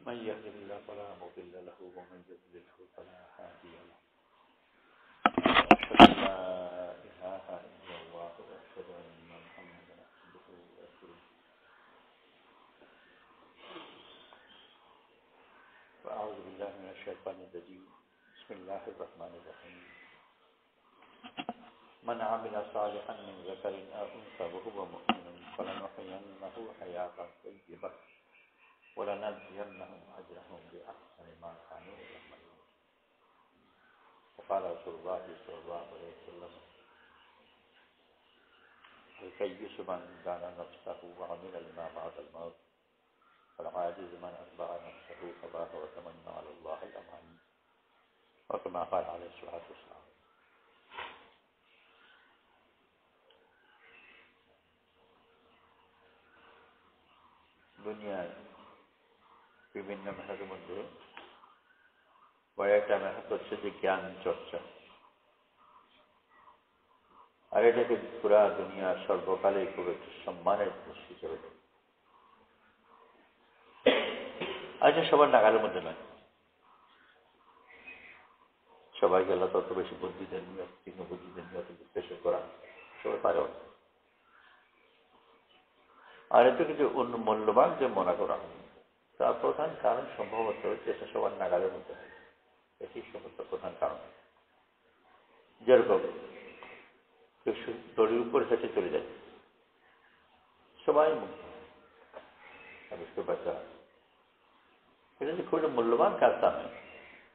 من يهد الله فلا مضل له ومن يضلله فلا هادي له أشهد أن لا إله إلا الله وأشهد أن محمدا عبده ورسوله فأعوذ بالله من الشيطان الرجيم بسم الله الرحمن الرحيم من عمل صالحا من ذكر أو أنثى وهو مؤمن فلنحيينه حياة طيبة ولنجزينهم أجرهم بأحسن ما كانوا يعملون وقال رسول الله صلى الله عليه وسلم الكيس من دان نفسه وعمل لما بعد الموت والعاجز من أتبع نفسه هواه وتمنى على الله الأماني وكما قال عليه الصلاة والسلام দুনিয়ায় বিভিন্ন মেধাদের মধ্যে বড় একটা মেধা হচ্ছে যে জ্ঞান চর্চা, আর এটাকে পুরা দুনিয়া সর্বকালে খুব একটু সম্মানের হিসেবে দেয়। আচ্ছা, সবার নাগালের মধ্যে নয়, সবাইকে আল্লাহ তত বেশি বুদ্ধি দেননি, তীক্ষ্ণ বুদ্ধি দেননি, অত বিশ্লেষণ করা সবাই পারে। আর এতে কিছু অন্য মূল্যবান যে মনে করা তার প্রধান কারণ সম্ভবত যেটা সবার নাগালের মধ্যে, এটি সমস্ত প্রধান কারণ। যেরকম দড়ির উপর হেঁটে চলে যায়, সবাই মুগ্ধ বুঝতে পারছে। এটা যে খুব একটা মূল্যবান কাজ তা নয়,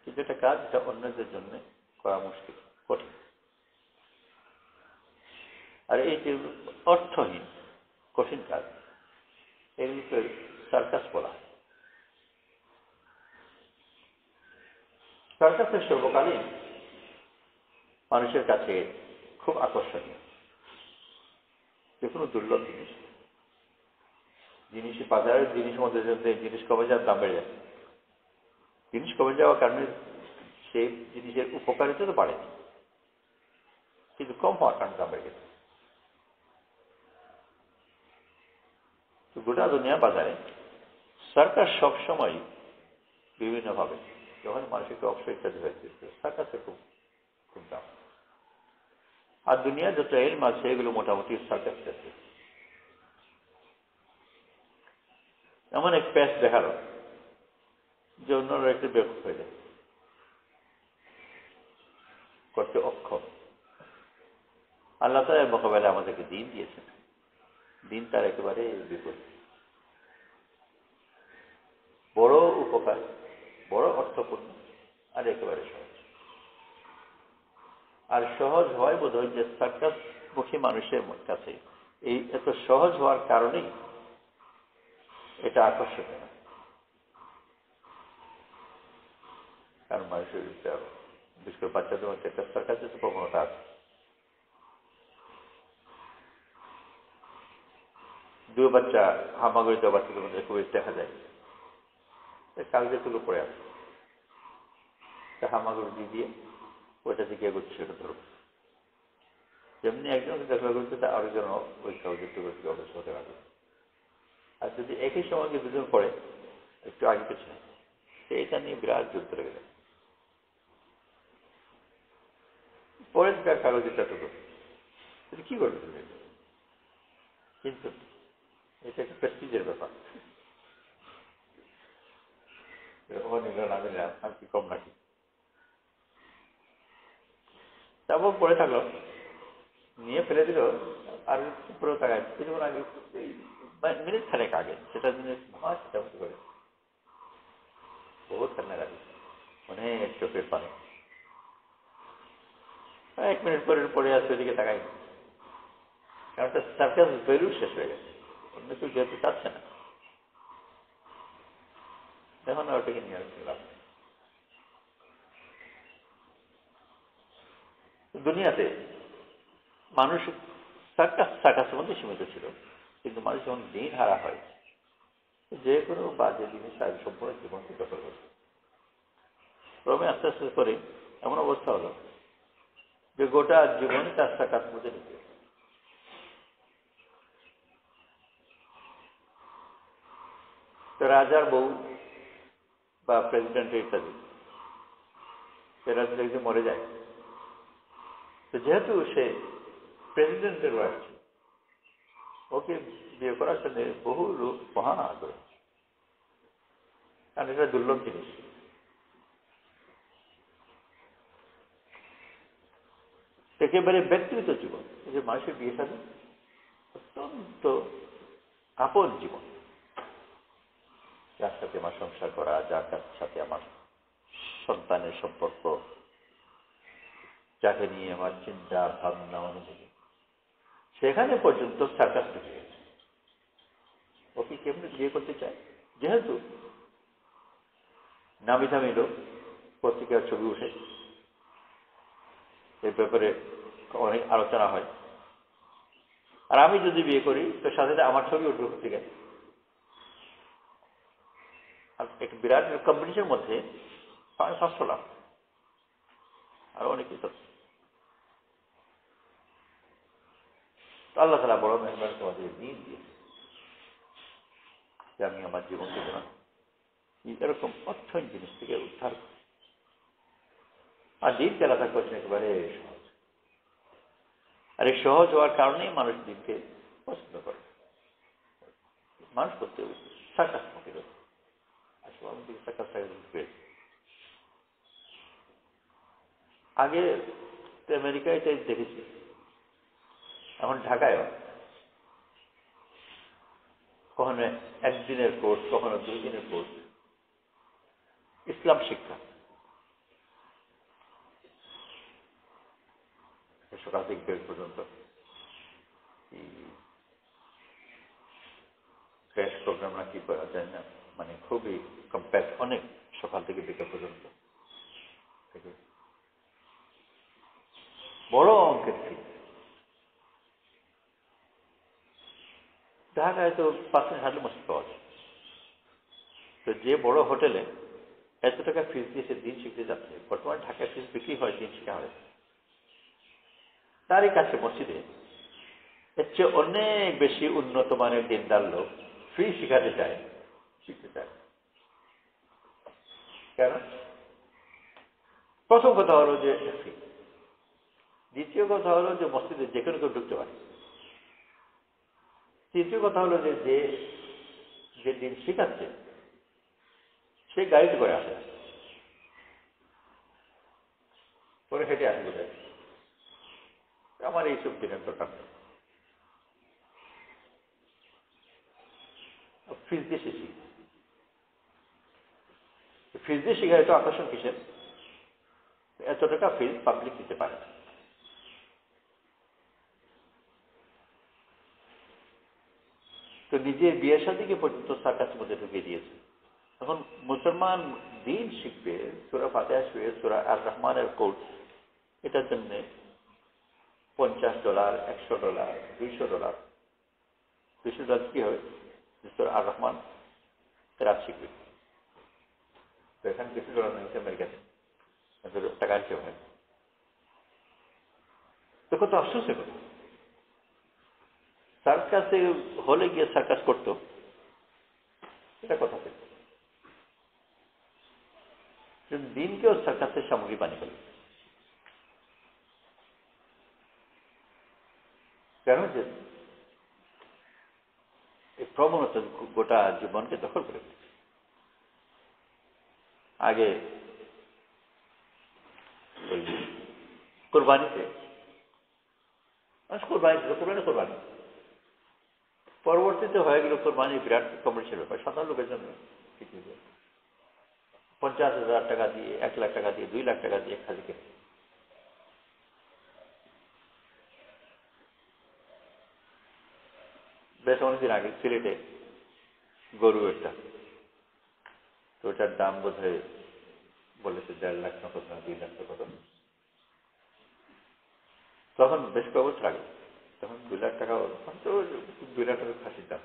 কিন্তু একটা কাজ যেটা অন্যদের জন্য করা মুশকিল, কঠিন। আর এই যে অর্থহীন কঠিন কাজ, এগুলোকে সার্কাস বলা হয়। সার্কাসের সর্বকালীন মানুষের কাছে খুব আকর্ষণীয়। যে কোনো দুর্লভ জিনিস বাজারের জিনিস মধ্যে জিনিস কমে যাওয়ার দাম বেড়ে যায়। জিনিস কমে যাওয়ার কারণে সেই জিনিসের উপকারিতা তো বাড়েনি, কিন্তু কম হওয়ার কারণে দাম বেড়ে গেছে। গোটা দুনিয়া বাজারে সরকার সবসময় বিভিন্নভাবে যখন মানুষের অবসর ইত্যাদি হয়েছে, সার্কাসের খুব দাম। আর দুনিয়া যত এর মাঝে এগুলো মোটামুটি সার্কাস আছে। এমন এক প্যাচ দেখালো যে অন্যরা একটু বেকুব হয়ে যায়, করতে অক্ষম। আল্লাহ তাআলা মোকাবেলায় আমাদেরকে দিন দিয়েছেন, দিন তার একেবারে বিপরীত, বড় উপকার, বড় অর্থপূর্ণ, আর একেবারে সহজ। আর সহজ হয় বোধ হয় যে সার্কাসমুখী মানুষের কাছে এই এত সহজ হওয়ার কারণেই এটা আকর্ষণীয়। কারণ মানুষের বিশেষ করে বাচ্চাদের মধ্যে একটা সার্কাসের প্রবণতা আছে। দুই বাচ্চা হামাগুড়ি দেওয়া বাচ্চাদের মধ্যে খুবই দেখা যায়, কাগজে তুলো পড়ে আসে, হামাগুড়ি দিয়ে ওইটা দিকে এগোচ্ছে, সেটা ধরো। যেমনি একজনকে দেখা করছে তা আরেকজন ওই কাগজের তুলো থেকে অবশ্য হতে পারবে। আর যদি একই সময় দুজন পড়ে একটু আগে পেছনে, সেইটা নিয়ে বিরাট যুদ্ধ লেগে যায়। পরে তার কাগজেরটা তুলো কি করবে, কিন্তু এটা একটা প্রেস্টিজের ব্যাপার। আমি কি কম নাকি? তারপর পড়ে থাকলো, নিয়ে ফেলে দিল, আর পুরো টাকায় কিছুক্ষণ আগে মিনিট খানেক আগে সেটা জিনিস সেটা করে বহুত কান্না কাটি, অনেক চোখের পানি। 1 মিনিট পরে আসছে, ওইদিকে তাকাই, কারণ সার্কাস ভ্যালু শেষ হয়ে গেছে, অন্য কেউ যেতে চাচ্ছে না। দেখুন না, ওটাকে নিয়ে আসছিলাম। দুনিয়াতে মানুষ সার্কাসের মধ্যে সীমিত ছিল, কিন্তু মানুষ যখন দিন হারা হয়, যে কোনো বাজে জিনিস তার সম্পূর্ণ জীবনকে দখল করছে। ক্রমে আস্তে আস্তে করে এমন অবস্থা হলো যে গোটা জীবন তার সার্কাসের মধ্যে ঢুকে। তো রাজার বউ বা প্রেসিডেন্টের ইত্যাদি, এরা যদি মরে যায়, তো যেহেতু সে প্রেসিডেন্টের ওয়াইফ, ওকে বিয়ে করার জন্য বহু লোক মহা আগ্রহ, কারণ এটা দুর্লভ জিনিস। একেবারে ব্যক্তিগত জীবন, যে মানুষের বিয়ে থাকে অত্যন্ত আপন জীবন, যার সাথে আমার সংসার করা, যার সাথে আমার সন্তানের সম্পর্ক, যাকে নিয়ে আমার চিন্তা ভাবনা অনুভূতি, সেখানে পর্যন্ত সার্কাস ঢুকে গেছে। ওকে কেমনি বিয়ে করতে চায়, যেহেতু নামি দামি লোক, পত্রিকার ছবি উঠে, এ ব্যাপারে অনেক আলোচনা হয়, আর আমি যদি বিয়ে করি তো সাথে আমার ছবি উঠবে পত্রিকায়। আর একটা বিরাট কম্পিটিশনের মধ্যে 500 লাখ আর অনেক কিছু। আল্লাহ তাআলা বড় মেহরবান তোমাদের দিন দিয়েছে যে আমি আমার জীবনকে যেন এরকম অর্থহীন জিনিস থেকে উদ্ধার করি। আর দিন চালাতে করছেন একেবারে সহজ, আর এই সহজ হওয়ার কারণেই মানুষ দিনকে পছন্দ করে। মানুষ করতে সার্কাস মতিল, আসলে আমি সার্কাস পেয়েছি। আগে আমেরিকায় এটাই দেখেছি, এখন ঢাকায়ও কখনো একদিনের কোর্স, কখনো 2 দিনের কোর্স, ইসলাম শিক্ষা, সকাল থেকে বের পর্যন্ত ক্র্যাশ প্রোগ্রাম না কি করা যায় না, মানে খুবই কম্প্যাক্ট, অনেক সকাল থেকে বিকেল পর্যন্ত বড় অঙ্কের ফি। ঢাকায় তো 5 মিনিট হাঁটলে মসজিদ পাওয়া যায়। তো যে বড় হোটেলে এত টাকা ফিস দিয়ে সে দিন শিখতে যাচ্ছে, বর্তমানে ঢাকায় ফিস বিক্রি হয়, দিন শিখা হয়, তারই কাছে মসজিদে এর চেয়ে অনেক বেশি উন্নত মানের দিনদার লোক ফ্রি শিখাতে চায়, শিখতে চায়। কেন? প্রথম কথা হলো যে ফ্রি, দ্বিতীয় কথা হলো যে মসজিদে যে কোনো কেউ ঢুকতে পারে, তৃতীয় কথা হলো যে যে দিন শিখাচ্ছে সে গাইড করে আসে, পরে হেঁটে আসে বোঝায় আমার এইসব দিনের দরকার নেই, ফিস দিয়ে সে শিখে। ফিস দিয়ে শিখে এত আকর্ষণ কিসের? এত টাকা ফিস পাবলিক দিতে পারে না। তো নিজের বিয়ের শাদীকে পর্যন্ত সার্কাসের মধ্যে ঢুকিয়ে দিয়েছে। এখন মুসলমান দিন শিখবে, সূরা ফাতিহা শিখবে, সূরা আর রহমানের কোর্স, এটার জন্য $50, $100, $200। $200 কি হয়? সূরা আর রহমান রাত শিখবে। তো এখানে $200 নিয়েছে আমেরিকাতে, টাকার কেউ হয়। তো কত আফসোসের কথা, সার্কাসে হলে গিয়ে সার্কাস করতো, এটা কথা ছিল। দিনকেও সার্কাসের সামগ্রী বানিয়ে ফেলে। কেন? যে এই প্রবণতা গোটা জীবনকে দখল করে ফেলেছে। আগে ওই কোরবানিতে কোরবানি, পরবর্তীতে হয়ে গেল কোরবানি বিরাট কমার্শিয়াল ব্যাপার, সাধারণ লোকের জন্য। 50,000 টাকা দিয়ে, 1 লাখ টাকা দিয়ে, 2 লাখ টাকা দিয়ে খালি কেটে। বেশ অনেকদিন আগে সিলেটে গরু একটা, তো ওটার দাম বোধ হয় বলেছে 1.5 লাখ না কত, 2 লাখ কত। তখন বেশ কয়েক বছর আগে, তখন 2 লাখ টাকা, তো 2 লাখ টাকা খাসির দাম।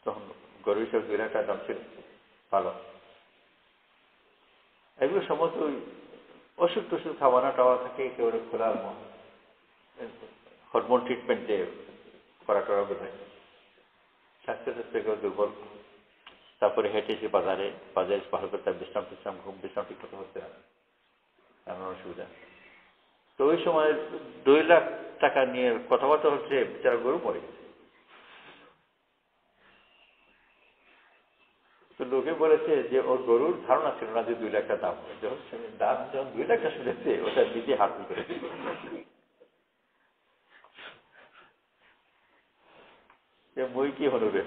তখন গরু হিসেবে 2 লাখ টাকা দাম ছিল, ভালো। এগুলো সমস্ত ওই ওষুধ টষুধ খাওয়ানো টাওয়া থাকে, একেবারে খোলা হরমোন ট্রিটমেন্ট দিয়ে করা বোঝায়, স্বাস্থ্য কেউ দুর্বল তারপরে হেঁটে এসে বাজারে পার করতে বিশ্রাম ঘুম বিশ্রাম ঠিক মতো হচ্ছে না, এমন অসুবিধা। তো ওই সময় 2 লাখ টাকা নিয়ে কথাবার্তা হচ্ছে, বেচারা গরু মরে গেছে। তো লোকে বলেছে যে ওর গরুর ধারণা ছিল না যে 2 লাখ টাকা দাম হবে। যখন 2 লাখ টাকা শুনেছে ওটা নিজে হাত করেছে। মই কি হলো রে।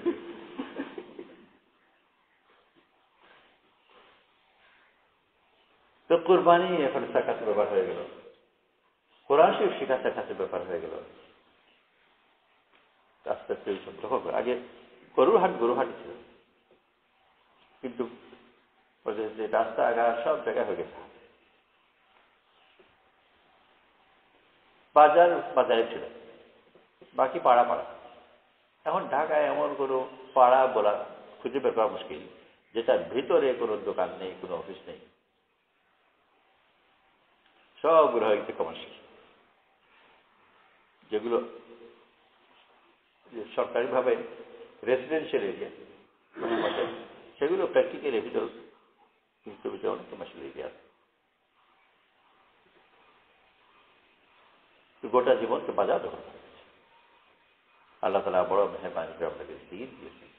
তো কোরবানি এখন সাকাতের ব্যাপার হয়ে গেল, কোরআন শরীফ শেখা সাকাতের ব্যাপার হয়ে গেল। আস্তে আস্তে এইসব লক্ষ্য করে। আগে গরুর হাট ছিল, কিন্তু যে রাস্তাঘাট সব জায়গায় হয়ে গেছে। বাজারে ছিল, বাকি পাড়া। এখন ঢাকায় এমন কোনো পাড়া বলা খুঁজে বের করা মুশকিল যেটার ভিতরে কোনো দোকান নেই, কোনো অফিস নেই, সবগুলো হয়ে গেছে কমার্শিয়াল। যেগুলো সরকারিভাবে রেসিডেন্সিয়াল এরিয়া, সেগুলো প্র্যাকটিক্যাল ভিতর অনেক কমার্শিয়াল এরিয়া আছে। গোটা জীবনকে বাজার দখল করে গেছে। আল্লাহ তাআলা বড় মেহেরবানি করে আপনাকে দিন দিয়েছেন।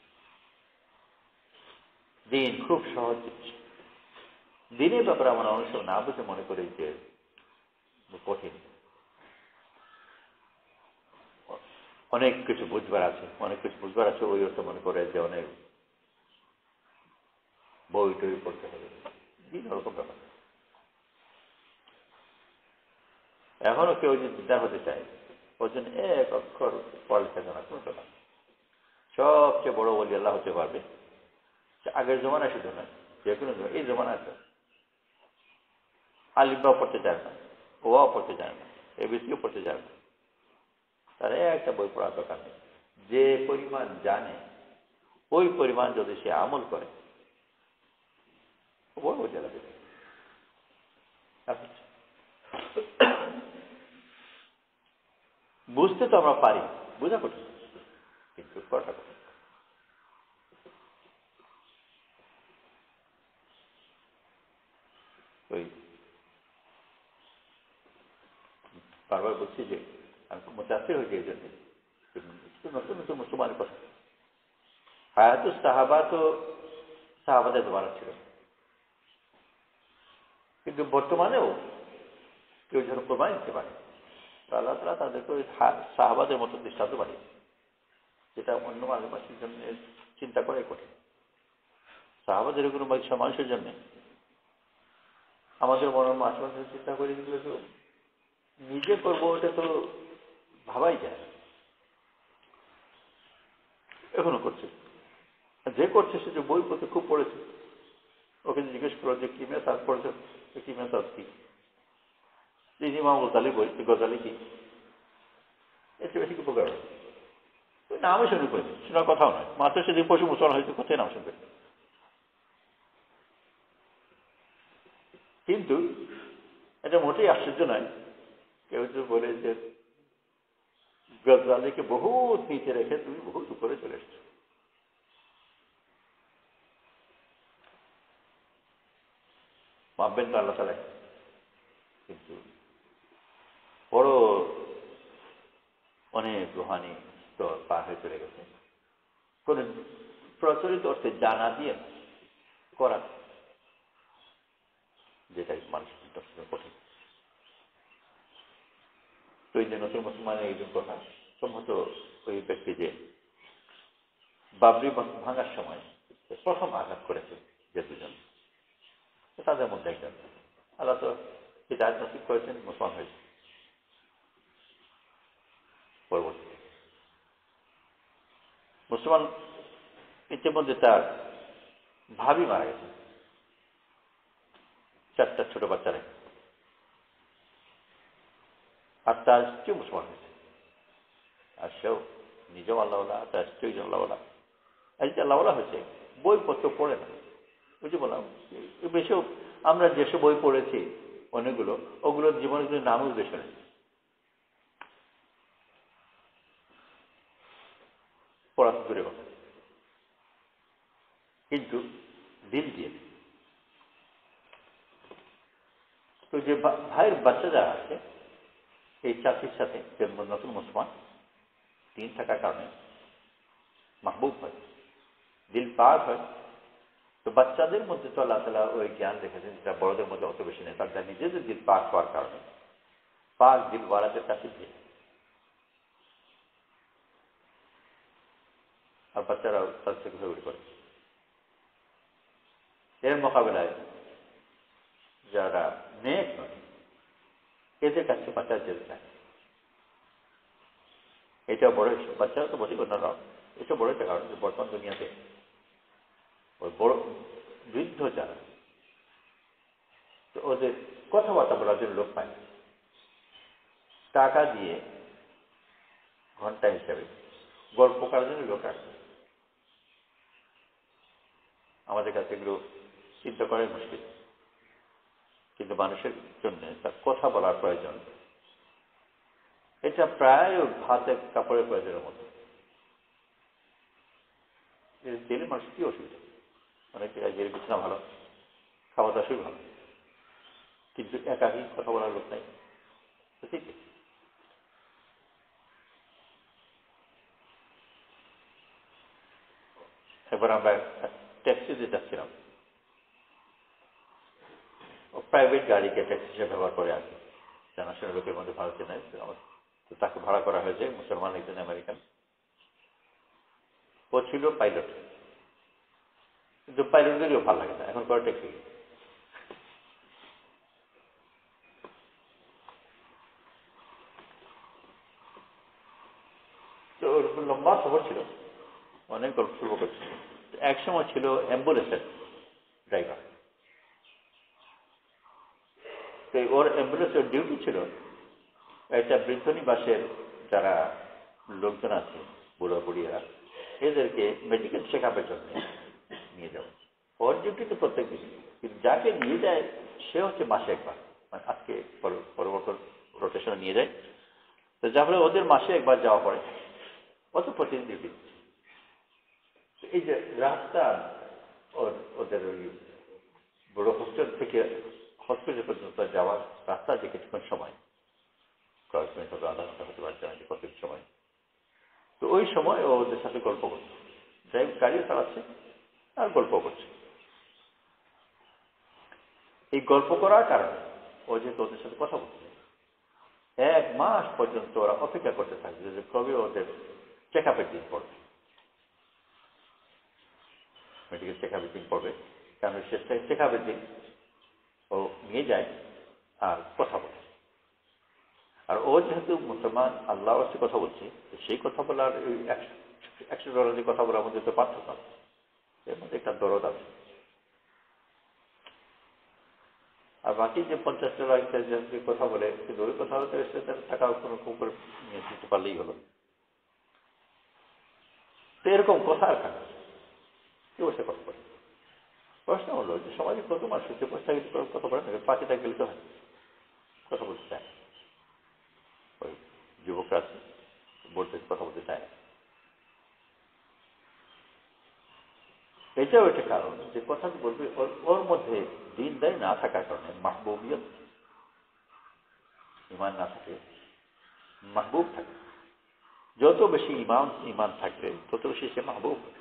দিন খুব সহজ জিনিস। দিনের ব্যাপারে আমরা অনেক সময় না বুঝে মনে করি যে কঠিন, অনেক কিছু বুঝবার আছে, ওই অর্থ মনে করে যে অনেক বই টই পড়তে হবে, দিন ওরকম ব্যাপার। এখনো কেউ যদি দিদার হতে চায়, ওর জন্য এক অক্ষর পড়ালেখা জানা কোনো ব্যাপার। সবচেয়ে বড় ওলি আল্লাহ হতে পারবে আগের জমানা শুধু নয়, যে কোনো এই জমানা আছে আলিফবাও পড়তে চায় না, ওয়াও পড়তে চায় না, এবিসিও পড়তে চায় না, তার একটা বই পড়ার দরকার নেই। যে পরিমাণ জানে ওই পরিমাণ যদি সে আমল করে বড় জেলা দেবে। বুঝতে তো আমরা পারি, বোঝা কঠিন, কিন্তু করাটা কঠিন। ওই বারবার বলছি যে আমি খুব মুতাসির হয়েছি এই জন্য, নতুন নতুন মুসলমানের কথা। হায়াতুস সাহাবা তো সাহাবাদের জমানা ছিল, কিন্তু বর্তমানেও কেউ যেন কোরবানি দিতে পারে, আল্লাহ তাআলা তাদেরকে ওই সাহাবাদের মতো দৃষ্টান্ত বানিয়েছে, যেটা অন্য মানুষের জন্য চিন্তা করাই কঠিন। সাহাবাদের কোনো মানুষের জন্য আমাদের মনের মানুষের চিন্তা করে দিলে তো নিজে করবো, ওটা তো ভাবাই যায়। এখনো করছে, যে করছে সে যে বই পড়তে খুব পড়েছে, ওকে জিজ্ঞেস করো যে কি মেসাজ পড়েছে, কি মেসাজ কি, ইমাম গজালি বই, গজালি কি, এর বেশি কি উপকার হয়? নামও শুরু করেছে, শোনার কথাও নয়, মাত্র সেদিন পশু মুসলমান হয়েছে, কোথায় নাম শুনবে। কিন্তু এটা মোটেই আশ্চর্য নয়, কেউ যদি বলে যে গজালিকে বহুত নিচে রেখে তুমি বহুত উপরে চলে এসছো। ভাববেন তো আল্লাহ তাআলা, কিন্তু বড় অনেক রুহানি স্তর পার হয়ে চলে গেছে। কোন প্রচলিত অর্থে জানা দিয়ে করা, যেটাই মানুষের কঠিন। তো এই যে নতুন মুসলমানের একজন কথা সম্ভবত ওই ব্যক্তি যে বাবরি মসজিদ ভাঙার সময় প্রথম আঘাত করেছে যে দুজন, তাদের মধ্যে একজন আল্লাহ তো হিদায়াত নসিব করেছেন, মুসলমান হয়েছে। পরবর্তী মুসলমান ইতিমধ্যে তার ভাবি মারা গেছে, 4টা ছোট বাচ্চা রেখে, আর তার স্ত্রী মুসলমান হয়েছে, আর সেও নিজেও আল্লাহওয়ালা, তার স্ত্রী আল্লাহওয়ালা। এই যে আল্লাহওয়ালা হয়েছে, বইপত্র পড়ে না। ওই যে বললাম বেশিও আমরা যেসব বই পড়েছি অনেকগুলো, ওগুলোর জীবনের কিন্তু নাম উদ্দেশ্য নেই, পড়া দূরে কথা। কিন্তু দিল দিয়ে। তো যে ভাইয়ের বাচ্চা যারা আছে এই চাচির সাথে যে নতুন মুসলমান দিন থাকার কারণে মাহবুব হয়, দিল পাক হয়। তো বাচ্চাদের মধ্যে তো আল্লাহ তাআলা ওই জ্ঞান রেখেছেন যেটা বড়দের মধ্যে অত বেশি নেই, তার নিজেদের দিল পাক হওয়ার কারণে পাক দিল ওয়ালাদের কাছে দিয়ে আর বাচ্চারাও তার থেকে হয়ে করে। এর মোকাবেলায় যারা নেক নয় এদের কাছে বাচ্চা যেতে চায়। এটা বড় বাচ্চারা তো বলি অন্যরাও এটা বড় একটা কারণ যে বর্তমান দুনিয়াতে ওই বড় বৃদ্ধ যারা তো ওদের কথাবার্তা বলার জন্য লোক পায় না, টাকা দিয়ে ঘন্টা হিসাবে গল্প করার জন্য লোক রাখে। আমাদের কাছে এগুলো চিন্তা করাই মুশকিল, কিন্তু মানুষের জন্য তার কথা বলার প্রয়োজন এটা প্রায় ভাতের কাপড়ের প্রয়োজনের মতো। জেলে মানুষ কি অসুবিধা, অনেক জায়গায় জেলে বিছানা ভালো, খাওয়া দাওয়া ভালো, কিন্তু একাকী কথা বলার লোক নাই। ঠিক এবার আমরা ট্যাক্সিতে যাচ্ছিলাম, প্রাইভেট গাড়িকে ট্যাক্সি হিসেবে ব্যবহার করে আর কি, জানাশোনা লোকের মধ্যে ভারতে নেই, তো তাকে ভাড়া করা হয়েছে মুসলমান একজন আমেরিকান। ও ছিল পাইলট, কিন্তু পাইলটদেরও ভালো লাগে না এখন করে ট্যাক্সি। তো ওরকম লম্বা সফর ছিল, অনেক গল্প শুরু করছিল। এক সময় ছিল অ্যাম্বুলেন্সের ড্রাইভার। তো ওর অ্যাম্বুলেন্সের ডিউটি ছিল একটা বৃদ্ধ নিবাসের যারা লোকজন আছে বুড়ো বুড়িরা এদেরকে মেডিকেল চেক আপের জন্য নিয়ে যাবো। ওর ডিউটি তো প্রত্যেক দিন, কিন্তু যাকে নিয়ে যায় সে হচ্ছে মাসে একবার, মানে আজকে পরবর্তী রোটেশনে নিয়ে যায়। তো যা ফলে ওদের মাসে একবার যাওয়া পড়ে, অত প্রতিদিন ডিউটি। এই যে রাস্তা ওদের ওই বড় হোস্টেল থেকে হসপিটাল পর্যন্ত যাওয়ার রাস্তা যে কিছুক্ষণ সময়, কয়েক মিনিট হতো, আধা ঘন্টা হতে পারছে না, কতদিন সময়। তো ওই সময় ও ওদের সাথে গল্প করছে, যাই গাড়িও চালাচ্ছে আর গল্প করছে। এই গল্প করার কারণে ও যেহেতু ওদের সাথে কথা বলছে, 1 মাস পর্যন্ত ওরা অপেক্ষা করতে থাকবে যে কবে ওদের চেক আপের দিন পড়বে, মেডিকেল চেক আপের দিন পড়বে। কারণ সে চেক আপের দিন ও নিয়ে যায় আর কথা বলে। আর ও যেহেতু মুসলমান আল্লাহর সাথে কথা বলছে, সেই কথা বলার ওই $100 যে কথা বলার মধ্যে তো পার্থক্য আছে, এর মধ্যে একটা দরদ আছে। আর বাকি যে $50 যে কথা বলে, কিন্তু ওই কথা বলতে টাকা কোনো করে নিয়ে দিতে পারলেই হলো। তো এরকম কথার কারণে কেউ সে কথা বলে। প্রশ্ন হলো যে সমাজে কত মানুষ হচ্ছে বসে কথা বলে না, পাখিটা গেলে তো হয় কথা বলতে চায় না। ওই যুবকরা আছে বলতে কথা বলতে চায় না। এটাও একটা কারণ যে কথা বলবে ওর মধ্যে দিনদারি না থাকার কারণে, মাহবুবিয়ত ইমান না থাকে, মাহবুব থাকে। যত বেশি ইমান থাকবে তত বেশি সে মাহবুব হবে।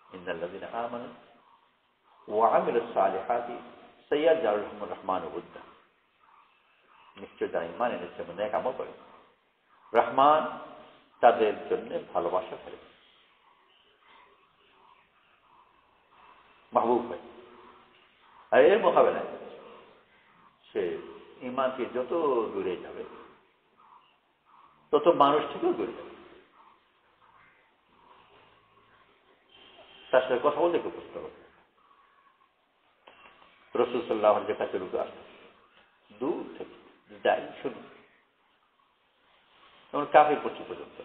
ইন্নাল্লাযীনা আমানু ওয়া আমিলুস সালিহাতি সাইয়াজআলু লাহুমুর রাহমানু উদ্দা। নিশ্চয় যারা ইমান এনেছে এবং নেক আমল করে, রহমান তাদের জন্য ভালোবাসা ফেলে, মাহবুব হয়। আর এর মোকাবেলায় সে ইমান থেকে যত দূরে যাবে তত মানুষ থেকেও দূরে যাবে, তার সাথে কথা বলতে কেউ প্রশ্ন করবে। রাসূল সাল্লাল্লাহু আলাইহি ওয়াসাল্লামের কাছে লোক আসে দূর থেকে, যাই শুনি, যেমন কাফির পশ্চিম পর্যন্ত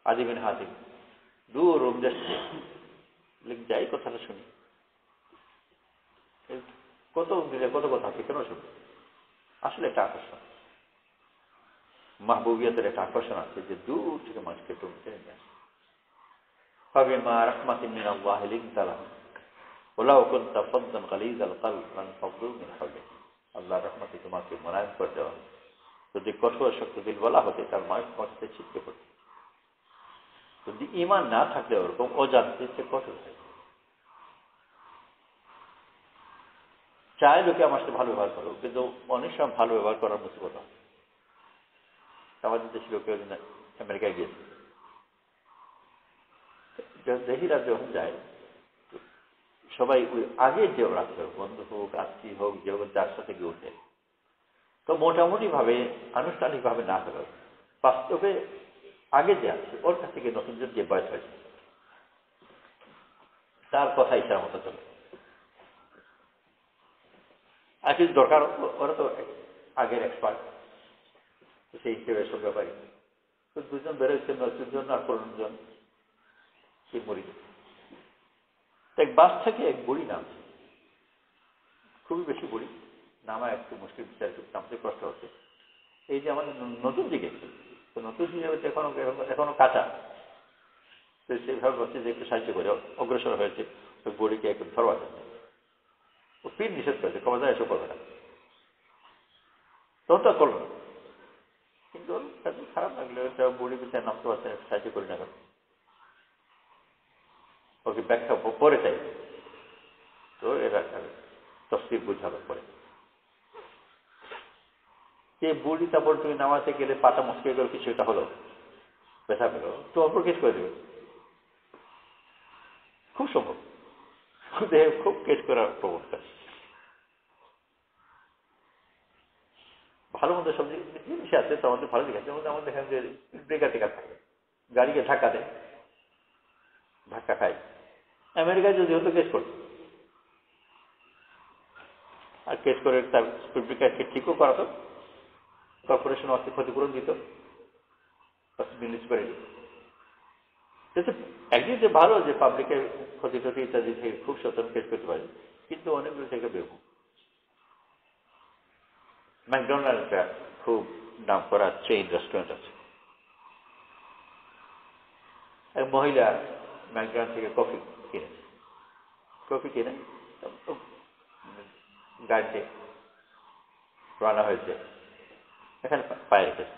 আদি বিন হাতিম দূর রোম দেশ থেকে যাই কথাটা শুনি, কত দিলে কত কথা আছে কেন শুনি। আসলে একটা আকর্ষণ, মাহবুবিয়তের একটা আকর্ষণ আছে যে দূর থেকে মানুষকে টেনে নিয়ে আসে। فبما رحمة من الله لنت لهم ولو كنت فظا غليظ القلب لانفضوا من حولك আল্লাহর রহমতে তোমাকে মোলায়েম করে দেওয়া। যদি কঠোর শক্ত দিল বলা হতে তার মানুষ মাটিতে ছিটকে পড়ে। যদি ঈমান না থাকলে ওরকম অজান্তে সে কঠোর হয়। চায় লোকে আমার সাথে ভালো ব্যবহার করো, কিন্তু অনেক সময় ভালো ব্যবহার করার মুসিবত হয়। আমাদের দেশের লোকে আমেরিকায় গিয়েছে, দেহিরা যখন যায় সবাই ওই আগে যে রাখতে হোক, বন্ধু হোক, আত্মীয় হোক, যে হোক, যার সাথে গিয়ে উঠে, তো মোটামুটি ভাবে আনুষ্ঠানিক ভাবে না হলেও বাস্তবে আগে যে আছে ওর কাছ থেকে নতুনজন যে বয়স হয়েছে তার কথা ইচ্ছার মতো চলে। আর কিছু দরকার, ওরা তো আগের এক্সপার্ট, সেই হিসেবে সব ব্যাপারই। তো দুজন বেরোচ্ছে, 29 জন আর 15 জন সেই মরি। এক বাস থেকে এক বুড়ি নামছে, খুবই বেশি বুড়ি, নামা একটু মুশকিল, একটু নামতে কষ্ট হচ্ছে। এই যে আমাদের নতুন দিকে, তো নতুন দিকে এখনো কাঁচা, তো সেইভাবে হচ্ছে যে একটু সাহায্য করে অগ্রসর হয়েছে ওই বুড়িকে একটু ধরবার জন্য। ও পীর নিষেধ করেছে, খবর যায় এসব করবে না, তখন তো করলো না। কিন্তু খারাপ লাগলো, বুড়ি বিচার নামতে পারছে, সাহায্য করি না কেন, ওকে ব্যাখ্যা পরে চাই। তো এরা তফসির বুঝাবার পরে যে বুড়ি তারপর তুমি নামাতে গেলে পাতা মুশকিল গেল, কিছু একটা হলো, ব্যথা পেল, তো অপর কেস করে দেবে, খুব সম্ভব। খুব কেস করার প্রবণতা। ভালো মতো সব জিনিস আছে, তো আমাদের ভালো দিক আছে। আমাদের দেখেন যে ব্রেকার টেকার থাকে, গাড়িকে ধাক্কা দেয়, ধাক্কা খায়। আমেরিকায় যদি হতো কেস করত, আর কেস করে তার স্পিড ব্রেকারকে ঠিকও করাতো, কর্পোরেশন অর্থে ক্ষতিপূরণ দিত মিউনিসিপ্যালিটি। একদিন যে ভালো যে পাবলিকের ক্ষতি টতি ইত্যাদি থেকে খুব সচেতন কেস করতে পারে, কিন্তু অনেকগুলো থেকে বেরোব। ম্যাকডোনাল্ডটা খুব নাম করা চেইন রেস্টুরেন্ট আছে। এক মহিলা ম্যাকডোনাল্ড থেকে কফি কিনে গাড়িতে রান্না হয়েছে, এখানে পায়ে রেখেছে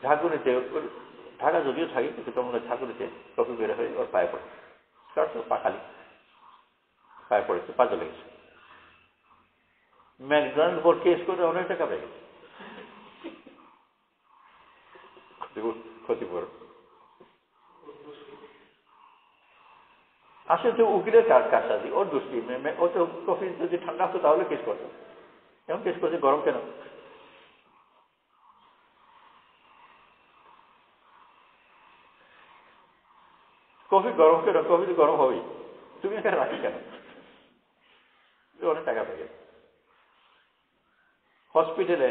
ঝাঁকুনিতে। ঢাকা যদিও থাকি, কিন্তু তোমার ঝাঁকুনিতে কফি বের হয়ে ওর পায়ে পড়ে, কারণ তো পাখালি পায়ে পড়েছে, পা চলে গেছে। ম্যাকডোনাল্ড উপর কেস করে অনেক টাকা পেয়ে গেছে, ক্ষতিপূরণ। আসলে তো উকিলের কাজটাজি, ওর দুষ্টি। ও তো কফি যদি ঠান্ডা হতো তাহলে কেস করতো, এমন কেস করছে গরম কেন? কফি গরম কেন? কফি তো গরম হবেই, তুমি এখানে রাখি কেন? অনেক টাকা পেয়ে গেছে। হসপিটালে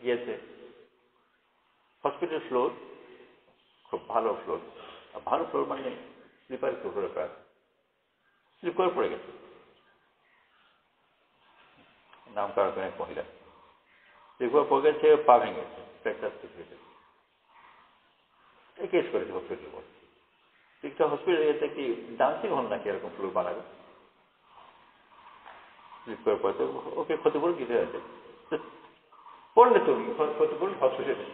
গিয়েছে, হসপিটাল ফ্লোর খুব ভালো ফ্লোর, ভালো ফ্লোর মানে স্লিপার ফ্লোর, স্লিপ করে পড়ে গেছে। নাম করার এক মহিলা স্লিপ করে পড়ে গেছে, পা ভেঙে গেছে, ফ্র্যাকচার হয়েছে। এই কেস করেছে হসপিটাল বল। ঠিকঠাক হসপিটালে গেছে কি ডান্সিং হল নাকি এরকম ফ্লোর বানাবে, স্লিপ করে পড়েছে, ওকে ক্ষতিপূরণ দিতে হয়েছে। পড়লে তুমি ক্ষতিপূরণ হসপিটালে।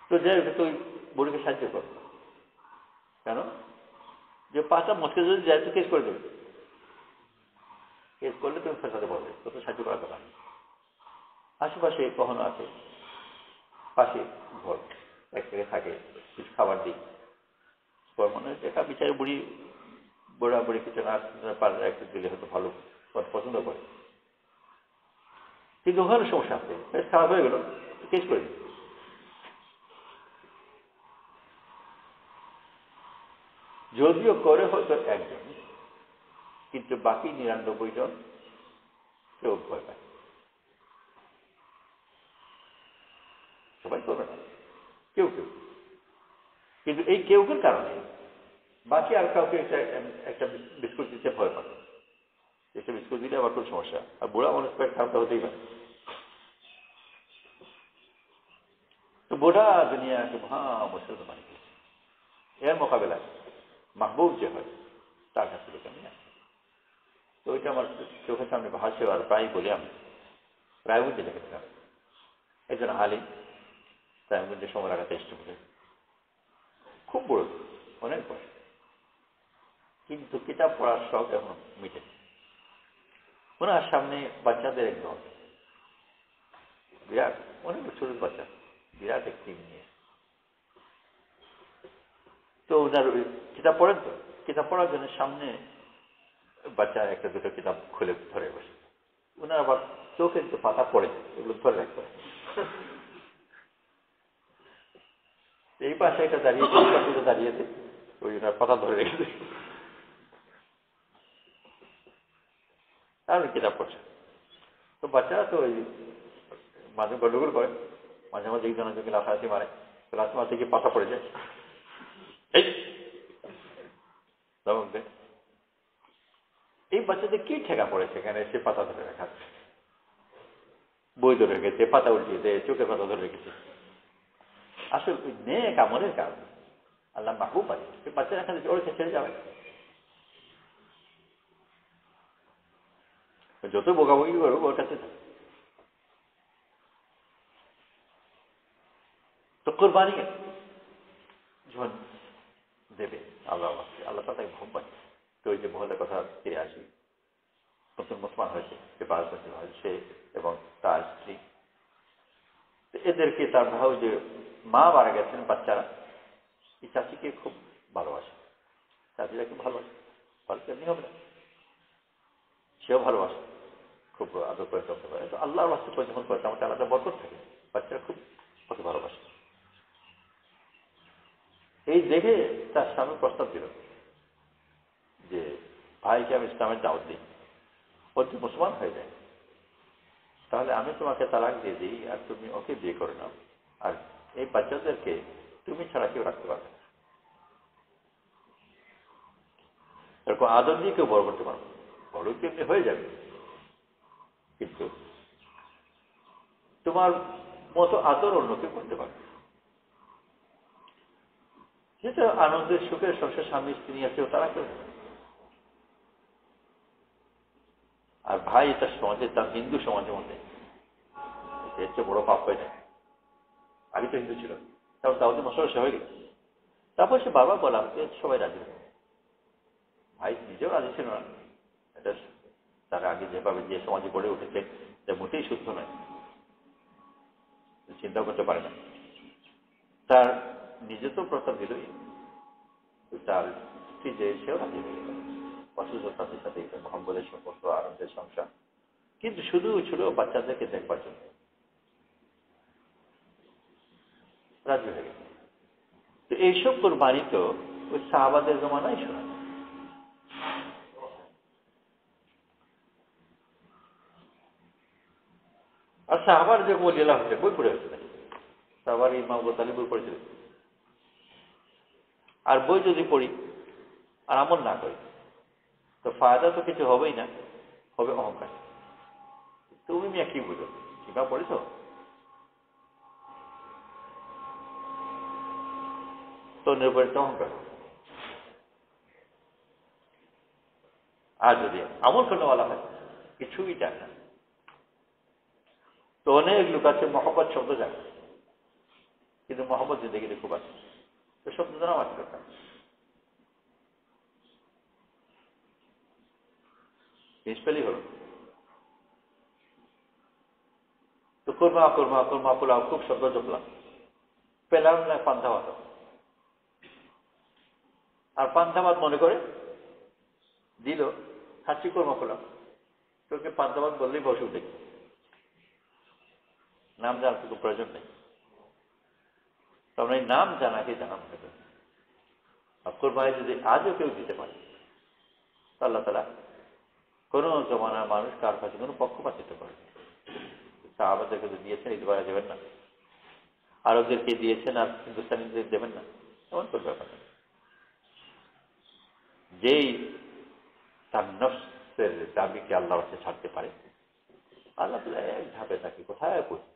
তো যাই হোক, তুই বুড়িকে সাহায্য কর, কেন যে পাটা মস্কে যদি যায় তো কেস করে দেবে, কেস করলে তুমি ফেসাতে পারবে, তো সাহায্য করা কথা। আশেপাশে কখনো আছে, পাশে ঘর এক থেকে থাকে, কিছু খাবার দিই, মনে হচ্ছে একটা বিচারে বুড়া বুড়ি কিছু না পারলে একটু দিলে হয়তো ভালো, পছন্দ করে। কিন্তু ওখানে সমস্যা আছে, বেশ খারাপ হয়ে গেল, কেস করে দিই। যদিও করে হয়তো একজন, কিন্তু বাকি 99 জন কেউ ভয় পায়, সবাই করবে না, কেউ কেউ। কিন্তু এই কেউ কেউ কারণে বাকি আর কাউকে একটা বিস্কুট দিতে ভয় পাবে, একটা বিস্কুট দিলে আবার খুব সমস্যা। আর বুড়া মানুষ পেট খারাপ হতেই পারে। তো গোটা দুনিয়াকে মহা মুসলমান বানিয়ে দিয়েছে। এর মোকাবেলায় মাহবুব যে হয় তার কাছ থেকে কেমন আসে। তো ওইটা আমার চোখের সামনে ভাসে, আর প্রায় বলি আমি রায়গঞ্জে দেখেছিলাম একজন আলিম রায়গঞ্জে সময় লাগাতে চেষ্টা করে, খুব বড়, অনেক বড়, কিন্তু কিতাব পড়ার শখ এখন মিটে। ওনার সামনে বাচ্চাদের একদম বিরাট, অনেক ছোট বাচ্চা, বিরাট এক টিম নিয়ে। তো ওনার কিতাব পড়েন, তো কিতাব পড়ার জন্য সামনে বাচ্চা একটা দুটো কিতাব খুলে ধরে বসে। ওনার আবার চোখে তো পাতা পড়ে, এগুলো ধরে রাখতে। এই পাশে একটা দাঁড়িয়েছে, এই পাশে দাঁড়িয়েছে, ওই ওনার পাতা ধরে রেখেছে, আর কিতাব পড়ছে। তো বাচ্চারা তো ওই মাঝে গন্ডগোল করে, মাঝে মাঝে একজনকে লাফালাফি মারে, লাফি মারতে গিয়ে পাতা পড়ে যায়, এই এই বাচ্চাদের কি ঠেকা পড়েছে এখানে, সে পাতা ধরে রাখাচ্ছে, বই ধরে রেখেছে, পাতা উল্টিয়েছে, চোখের পাতা ধরে রেখেছে। আসলে ওই নেক আমলের কারণে আল্লাহ মাহবুব আছে, সে বাচ্চারা এখানে ওর ছেড়ে যাবে। যত বোকাবকি করবো ওর কাছে থাকে। তো কোরবানি যখন দেবে আল্লাহ আল্লাহ তাকে ঘুম পাচ্ছে। তো ওই যে মহলের কথা ফিরে আসি, নতুন মুসলমান হয়েছে, যে 5 বছর হয়েছে সে এবং তার স্ত্রী, এদেরকে তার ভাই যে মা মারা গেছেন, বাচ্চারা এই চাচিকে খুব ভালোবাসে, চাচিরা খুব ভালোবাসে, ভালো তেমনি হবে না, সেও ভালোবাসে, খুব আদর করে চলতে পারে। তো আল্লাহর বাস্তে যখন করে আমাকে আলাদা বরকত থাকে, বাচ্চারা খুব ওকে ভালোবাসে। এই দেখে তার স্বামী প্রস্তাব দিল যে ভাইকে আমি ইসলামের দাওয়াত দিই, ও যদি মুসলমান হয়ে যায় তাহলে আমি তোমাকে তালাক দিয়ে দিই, আর তুমি ওকে বিয়ে করে নাও, আর এই বাচ্চাদেরকে তুমি ছাড়া কেউ রাখতে পারবে না, এরকম আদর দিয়ে কেউ বড় করতে পারবে, বড় কি এমনি হয়ে যাবে, কিন্তু তোমার মতো আদর অন্য কেউ করতে পারবে। যেটা আনন্দের সুখের সংসার স্বামী স্ত্রী আছে তারা কেউ, আর ভাই তার সমাজে, তার হিন্দু সমাজের মধ্যে এর চেয়ে বড় পাপ হয়ে যায়। আগে তো হিন্দু ছিল, তারপর দাউদি মশলা হয়ে গেল, তারপর সে বারবার বললাম সবাই রাজি হবে, ভাই নিজেও রাজি ছিল না। এটা তার আগে যেভাবে যে সমাজে গড়ে উঠেছে তা মোটেই শুদ্ধ নয়, চিন্তা করতে পারে না। তার নিজে তো প্রস্তাব দিলই, তার স্ত্রী যে সেও রাজি হয়ে গেল, অথচ তাদের সাথে মহব্বতের সম্পর্ক, আনন্দের সংসার, কিন্তু শুধু ছিল বাচ্চাদেরকে দেখবার জন্য রাজি হয়ে গেল। তো এইসব কোরবানি তো ওই সাহাবাদের জমানায় শোনা। আর সাহাবার যে বলিলা হচ্ছে বই পড়ে হচ্ছে, সাহাবার ইমাম আবু তালিব বই পড়েছিল। আর বই যদি পড়ি আর আমল না করি তো ফায়দা তো কিছু হবেই না, হবে অহংকার। তুমি মিয়া কি বুঝো, কিবা পড়েছ, তো নির্ভরিত অহংকার। আর যদি আমল করলে বলা হয় কিছুই জানে না, তো অনেক লোক আছে মহব্বত শব্দ জানে কিন্তু মহব্বত জিন্দগিতে খুব আছে, তো শব্দ জানা আমার দরকার। প্রিন্সিপালই হল তো কোরমা কোরমা কোরমা পোলাও খুব শব্দ জপলাম, পেলাম না পান্থা ভাত, আর পান্থা ভাত মনে করে দিল, খাচ্ছি কোরমা পোলাও, তোকে পান্থা ভাত বললেই বসে উঠে, নাম জানার কোনো প্রয়োজন নেই। তখন এই নাম জানাকে জানানো হবে। আর কোরবানি যদি আজও কেউ দিতে পারে আল্লাহ তাআলা কোন জমানার মানুষ কার কাছে কোনো পক্ষপাতিত্ব করে, সাহাবাদেরকে তো দিয়েছেন, এই দুবারা দেবেন না, আরবদেরকে দিয়েছেন আর হিন্দুস্তানিদের দেবেন না, এমন কোনো ব্যাপার না। যেই তার নফসের দাবিকে আল্লাহর কাছে ছাড়তে পারে, আল্লাহ তাআলা এক ধাপে তাকে কোথায় পৌঁছে।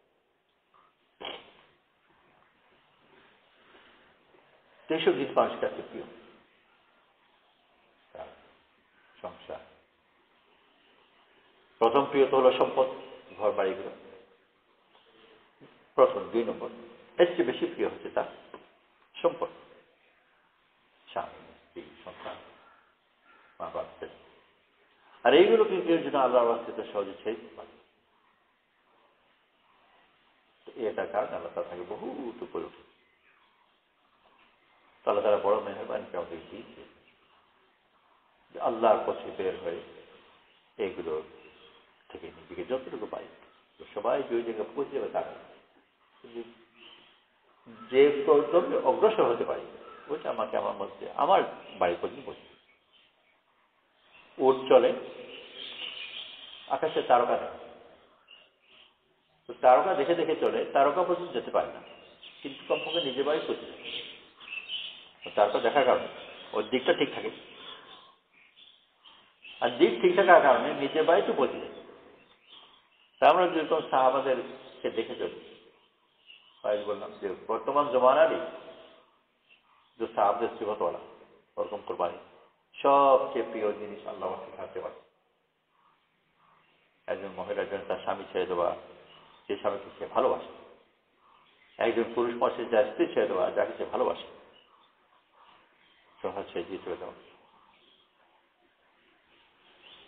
তো এইসব জিনিস মানুষের কাছে প্রিয়। সংসার প্রথম প্রিয় তো হলো সম্পদ, ঘর বাড়িগুলো প্রথম, 2 নম্বর। এর চেয়ে বেশি প্রিয় হচ্ছে তার সম্পদ, স্বামী, স্ত্রী, সন্তান, মা বাপ। আর এইগুলোকে কেউ যেন আল্লাহর ওয়াস্তে সহজে ছেড়ে দিতে পারে, এটার কারণে আল্লাহ তালা তাকে বহুত উপরে উঠে। তাহলে তারা বড় মেহরবানি আমাদের দিয়েছে যে আল্লাহর পথে বের হয়ে এইগুলো থেকে নিজেকে যতটুকু পাই সবাই যে ওই জায়গায় পৌঁছে যাবে তার যে কর্তব্যে অগ্রসর হতে পারি ওইটা আমাকে আমার মধ্যে আমার বাড়ি পর্যন্ত পৌঁছে। উট চলে আকাশে, তারকা দেখে, তো তারকা দেখে দেখে চলে, তারকা পর্যন্ত যেতে পারে না, কিন্তু কমপক্ষে নিজের বাড়ি পৌঁছে যায়। তারকা দেখার কারণে ওর দিকটা ঠিক থাকে, আর দিক ঠিক থাকার কারণে নিজের বাড়ি তো পৌঁছে যায়। তা আমরা যেরকম সাহাবাদেরকে দেখে চলি, বললাম যে বর্তমান জমানারই যে সাহাবদের সিফতওয়ালা ওরকম কোরবানি সবচেয়ে প্রিয় জিনিস আল্লাহ থাকতে পারে। একজন মহিলা একজন তার স্বামী ছেড়ে দেওয়া, যে স্বামীকে সে ভালোবাসে। একজন পুরুষ মানুষের যা স্ত্রী ছেড়ে দেওয়া, যাকে সে ভালোবাসে, সহজ ছেড়ে দিয়ে চলে দেওয়া,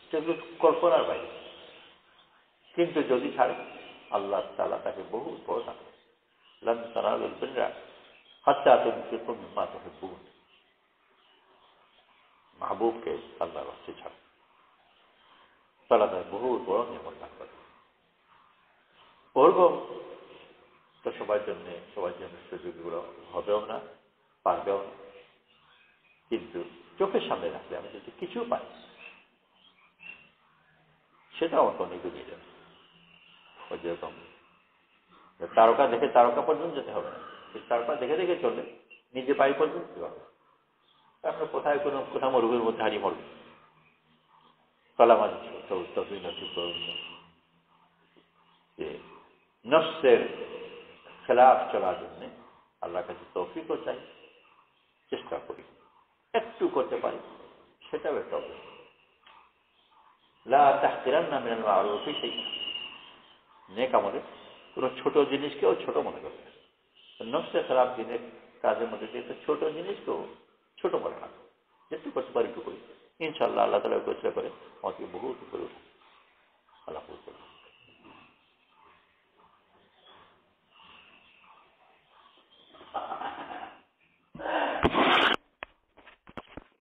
সেগুলো কল্পনার বাইরে। কিন্তু যদি ছাড়ে আল্লাহ তাআলা তাকে বহু বড় দান করে। লান তানালুল বিররা হাত্তা তুনফিকু মিম্মা তুহিব্বুন। মাহবুবকে আল্লাহর রাস্তায় ছাড়ে তাআলা তাকে বহু বড় নিয়ামত দান করে। ওরকম তো সবার জন্য সুযোগগুলো হবেও না, পারবেও না। কিন্তু চোখের সামনে রাখলে আমি যদি কিছু পাই সেটা আমাকে অনেক এগিয়ে যাবে। ওই যেরকম তারকা দেখে তারকা পর্যন্ত যেতে হবে না, তারকা দেখে দেখে চললে নিজে বাড়ি পর্যন্ত যেতে হবে। আমরা কোথায় কোথাও মরুভূমির মধ্যে হারিয়ে মরব, কলামাজ যে নফসের খেলাফ চলার জন্য আল্লাহর কাছে তৌফিকও চাই, চেষ্টা করি, একটু করতে পারি সেটাও একটা অবস্থা। লা তাহকিরান্না মিনাল মা'রুফি শাইআ, নেক আমলে কোনো ছোট জিনিসকেও ছোট মনে করবে। নফসে খারাপ দিনের কাজের মধ্যে দিয়ে ছোট জিনিসকেও ছোট মনে না, যেটুকু করতে পারি একটু করি, ইনশাআল্লাহ আল্লাহ তাআলা চেষ্টা করে আমাকে বহুত উপরে উঠে আল্লাহ।